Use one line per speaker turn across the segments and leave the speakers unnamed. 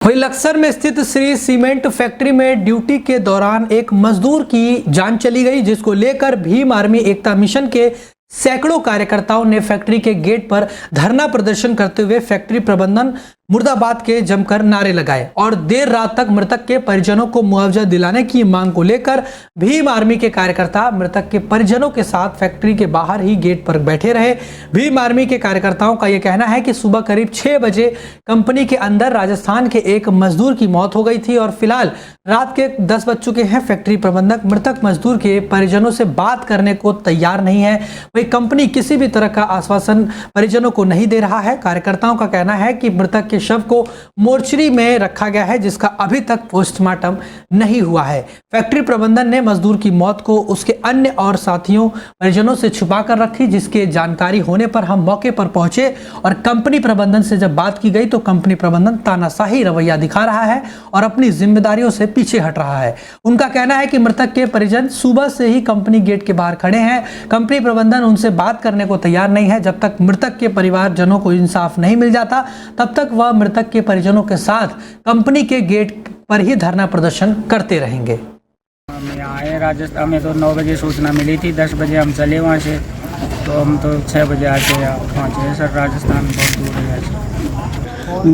वहीं लक्सर में स्थित श्री सीमेंट फैक्ट्री में ड्यूटी के दौरान एक मजदूर की जान चली गई, जिसको लेकर भीम आर्मी एकता मिशन के सैकड़ों कार्यकर्ताओं ने फैक्ट्री के गेट पर धरना प्रदर्शन करते हुए फैक्ट्री प्रबंधन मुर्दाबाद के जमकर नारे लगाए और देर रात तक मृतक के परिजनों को मुआवजा दिलाने की मांग को लेकर भीम आर्मी के कार्यकर्ता मृतक के परिजनों के साथ फैक्ट्री के बाहर ही गेट पर बैठे रहे। भीम आर्मी के कार्यकर्ताओं का यह कहना है कि सुबह करीब 6 बजे कंपनी के अंदर राजस्थान के एक मजदूर की मौत हो गई थी और फिलहाल रात के 10 बज चुके हैं। फैक्ट्री प्रबंधक मृतक मजदूर के परिजनों से बात करने को तैयार नहीं है। वही कंपनी किसी भी तरह का आश्वासन परिजनों को नहीं दे रहा है। कार्यकर्ताओं का कहना है कि मृतक के शव को मोर्चरी में रखा गया है, जिसका अभी तक पोस्टमार्टम नहीं हुआ है। फैक्ट्री प्रबंधन ने मजदूर की मौत को उसके अन्य और साथियों परिजनों से छुपा कर रखी, जिसके जानकारी होने पर हम मौके पर पहुंचे और कंपनी प्रबंधन से जब बात की गई तो कंपनी प्रबंधन तानाशाही रवैया दिखा रहा है और अपनी जिम्मेदारियों से पीछे हट रहा है। उनका कहना है कि मृतक के परिजन सुबह से ही कंपनी गेट के बाहर खड़े हैं। कंपनी प्रबंधन उनसे बात करने को तैयार नहीं है। जब तक मृतक के परिवारजनों को इंसाफ नहीं मिल जाता तब तक वह मृतक के परिजनों के साथ कंपनी के गेट पर ही धरना प्रदर्शन करते रहेंगे।
हम यहाँ आए राजस्थान में तो 9 बजे सूचना मिली थी, 10 बजे हम चले वहाँ से, तो हम तो 6 बजे आके यहाँ पहुँचे। सर राजस्थान बहुत दूर है सर।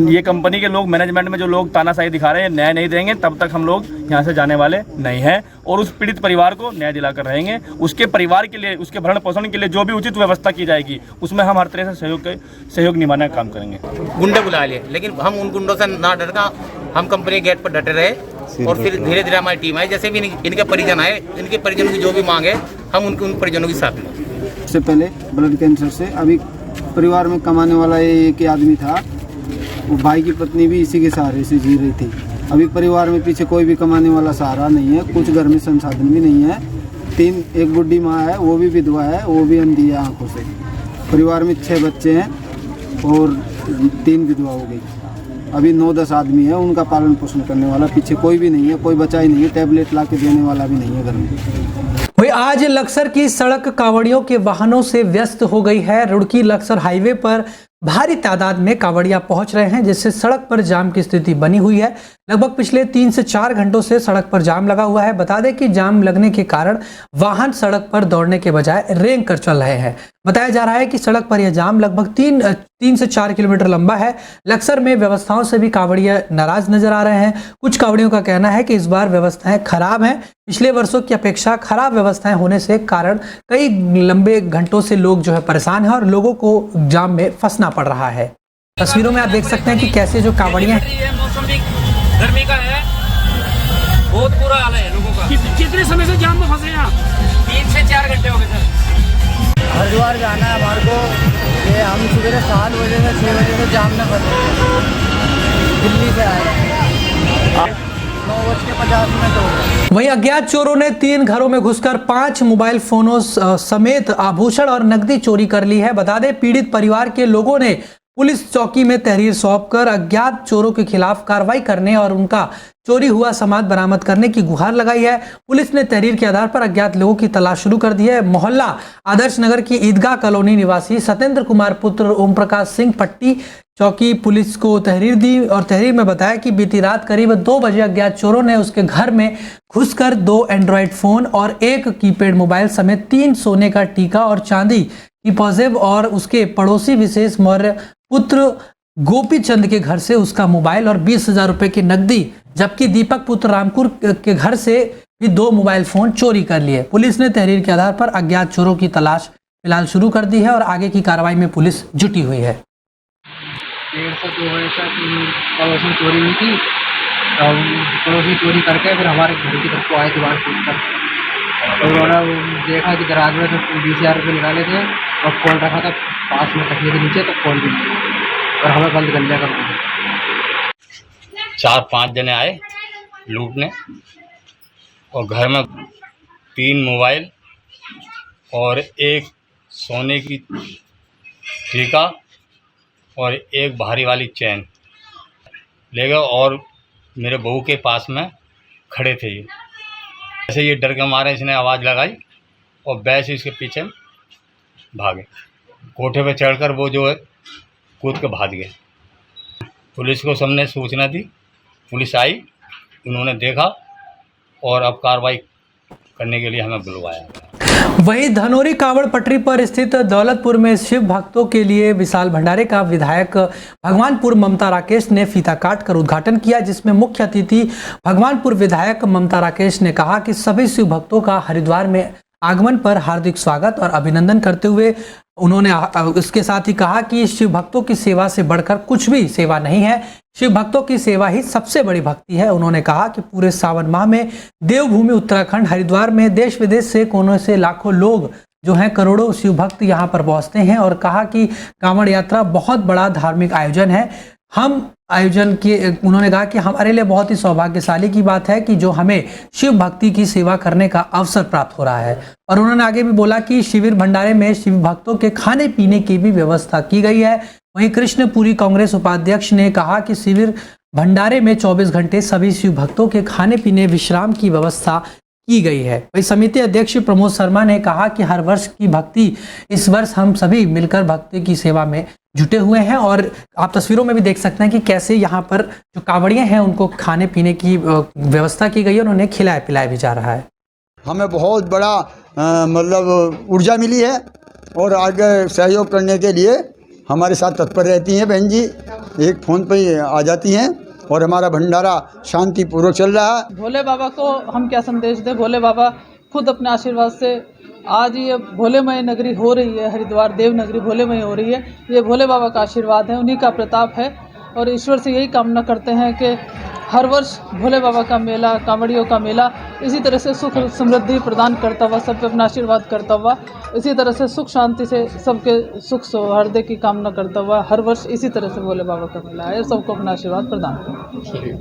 ये कंपनी के लोग मैनेजमेंट में जो लोग तानाशाही दिखा रहे हैं, न्याय नहीं देंगे तब तक हम लोग यहाँ से जाने वाले नहीं हैं और उस पीड़ित परिवार को न्याय दिलाकर रहेंगे। उसके परिवार के लिए, उसके भरण पोषण के लिए जो भी उचित व्यवस्था की जाएगी उसमें हम हर तरह से सहयोग निभाने का काम करेंगे।
गुंडे बुला लिए, लेकिन हम उन गुंडों से ना डर का हम कंपनी गेट पर डटे रहे और फिर धीरे धीरे हमारी टीम आई। जैसे भी इनके परिजन आए, इनके परिजनों की जो भी मांग है हम उन परिजनों के साथ में।
उससे पहले ब्लड कैंसर से अभी परिवार में कमाने वाला एक ही आदमी था, वो भाई की पत्नी भी इसी के सहारे से जी रही थी। अभी परिवार में पीछे कोई भी कमाने वाला सहारा नहीं है, कुछ घर में संसाधन भी नहीं है। एक बुढ़ी माँ है, वो भी विधवा है, वो भी अंधी है आँखों से। परिवार में 6 बच्चे हैं और 3 विधवा हो गई। अभी 9-10 आदमी है, उनका पालन पोषण करने वाला पीछे कोई भी नहीं है, कोई बचा ही नहीं है। टैबलेट ला के देने वाला भी नहीं है घर में।
वही आज लक्सर की सड़क कांवड़ियों के वाहनों से व्यस्त हो गई है। रुड़की लक्सर हाईवे पर भारी तादाद में कांवड़िया पहुंच रहे हैं, जिससे सड़क पर जाम की स्थिति बनी हुई है। लगभग पिछले 3 से 4 घंटों से सड़क पर जाम लगा हुआ है। बता दें कि जाम लगने के कारण वाहन सड़क पर दौड़ने के बजाय रेंग कर चल रहे हैं। बताया जा रहा है कि सड़क पर यह जाम लगभग 3 से 4 किलोमीटर लंबा है। लक्सर में व्यवस्थाओं से भी कांवड़िया नाराज नजर आ रहे हैं। कुछ कांवड़ियों का कहना है कि इस बार व्यवस्थाएं खराब हैं। पिछले वर्षों की अपेक्षा खराब व्यवस्थाएं होने से कारण कई लंबे घंटों से लोग जो है परेशान हैं और लोगों को जाम में फंसना पड़ रहा है। तस्वीरों में आप देख सकते हैं कि कैसे जो कांवड़ियां
मौसम भी गर्मी का है, बहुत बुरा हाल है लोगों का। कितने समय से जाम में फंसे हैं आप? 3 से 4 घंटे हो गए सर।
हरिद्वार जाना है हमारे को, ये हम सुबह 7 बजे से 6 बजे से जाम में फंसे हैं। दिल्ली से आए 9:50 हो गए।
वहीं अज्ञात चोरों ने 3 घरों में घुसकर 5 मोबाइल फोनों समेत आभूषण और नकदी चोरी कर ली है। बता दें पीड़ित परिवार के लोगों ने पुलिस चौकी में तहरीर सौंपकर अज्ञात चोरों के खिलाफ कार्रवाई करने और उनका चोरी हुआ सामान बरामद करने की गुहार लगाई है। पुलिस ने तहरीर के आधार पर अज्ञात लोगों की तलाश शुरू कर दी है। मोहल्ला आदर्श नगर की ईदगाह कॉलोनी निवासी सत्येंद्र कुमार पुत्र ओम प्रकाश सिंह पट्टी चौकी पुलिस को तहरीर दी और तहरीर में बताया कि बीती रात करीब 2 बजे अज्ञात चोरों ने उसके घर में घुसकर 2 एंड्रॉयड फोन और 1 कीपैड मोबाइल समेत 3 सोने का टीका और चांदी की पॉजिटिव और उसके पड़ोसी विशेष मौर्य पुत्र गोपी चंद के घर से उसका मोबाइल और 20,000 रुपए की नकदी, जबकि दीपक पुत्र रामपुर के घर से भी 2 मोबाइल फोन चोरी कर लिए। पुलिस ने तहरीर के आधार पर अज्ञात चोरों की तलाश फिलहाल शुरू कर दी है और आगे की कार्रवाई में पुलिस जुटी हुई है।
1.5 बजे तक पड़ोसी चोरी हुई थी और पड़ोसी चोरी करके फिर हमारे घर की तरफ को आए दीवार टूटकर, तो उन्होंने देखा कि दराज में तो 20,000 रुपये निकाले थे और कॉल रखा था पास में तकिए के नीचे, तो कॉल भी नहीं और हमें बंद कर लिया कर दिया।
4-5 जने आए लूटने और घर में 3 मोबाइल और 1 सोने की टीका और 1 भारी वाली चैन ले गए और मेरे बहू के पास में खड़े थे। ये ऐसे ये डर के मारे इसने आवाज़ लगाई और वैसे इसके पीछे भागे। कोठे पे चढ़कर वो जो है कूद के भाग गए। पुलिस को सबने सूचना दी पुलिस आई, उन्होंने देखा और अब कार्रवाई करने के लिए हमें बुलवाया।
वहीं धनोरी कावड़ पटरी पर स्थित दौलतपुर में शिव भक्तों के लिए विशाल भंडारे का विधायक भगवानपुर ममता राकेश ने फीता काटकर उद्घाटन किया, जिसमें मुख्य अतिथि भगवानपुर विधायक ममता राकेश ने कहा कि सभी शिव भक्तों का हरिद्वार में आगमन पर हार्दिक स्वागत और अभिनंदन करते हुए उन्होंने इसके साथ ही कहा कि शिव भक्तों की सेवा से बढ़कर कुछ भी सेवा नहीं है, शिव भक्तों की सेवा ही सबसे बड़ी भक्ति है। उन्होंने कहा कि पूरे सावन माह में देवभूमि उत्तराखंड हरिद्वार में देश विदेश से कोनों से लाखों लोग जो हैं, करोड़ों शिव भक्त यहाँ पर पहुँचते हैं और कहा कि कांवड़ यात्रा बहुत बड़ा धार्मिक आयोजन है। उन्होंने कहा कि हमारे लिए बहुत ही सौभाग्यशाली की बात है कि जो हमें शिव भक्ति की सेवा करने का अवसर प्राप्त हो रहा है। और उन्होंने आगे भी बोला कि शिविर भंडारे में शिव भक्तों के खाने पीने की भी व्यवस्था की गई है। वहीं कृष्णपुरी कांग्रेस उपाध्यक्ष ने कहा कि शिविर भंडारे में 24 घंटे सभी शिव भक्तों के खाने पीने विश्राम की व्यवस्था की गई है। वही समिति अध्यक्ष प्रमोद शर्मा ने कहा कि हर वर्ष की भक्ति इस वर्ष हम सभी मिलकर भक्ति की सेवा में जुटे हुए हैं और आप तस्वीरों में भी देख सकते हैं कि कैसे यहाँ पर जो कांवड़िए हैं उनको खाने पीने की व्यवस्था की गई है, उन्होंने खिलाया पिलाया भी जा रहा है।
हमें बहुत बड़ा मतलब ऊर्जा मिली है और आगे सहयोग करने के लिए हमारे साथ तत्पर रहती हैं बहन जी, एक फ़ोन पर ही आ जाती हैं और हमारा भंडारा शांतिपूर्वक चल रहा है।
भोले बाबा को हम क्या संदेश दें, भोले बाबा खुद अपने आशीर्वाद से आज ये भोलेमय नगरी हो रही है, हरिद्वार देव नगरी भोलेमय हो रही है। ये भोले बाबा का आशीर्वाद है, उन्हीं का प्रताप है और ईश्वर से यही कामना करते हैं कि हर वर्ष भोले बाबा का मेला, कांवड़ियों का मेला इसी तरह से सुख समृद्धि प्रदान करता हुआ, सब पे अपना आशीर्वाद करता हुआ, इसी तरह से सुख शांति से सबके सुख सौहार्द की कामना करता हुआ हर वर्ष इसी तरह से भोले बाबा का मेला है, सबको अपना आशीर्वाद प्रदान करें।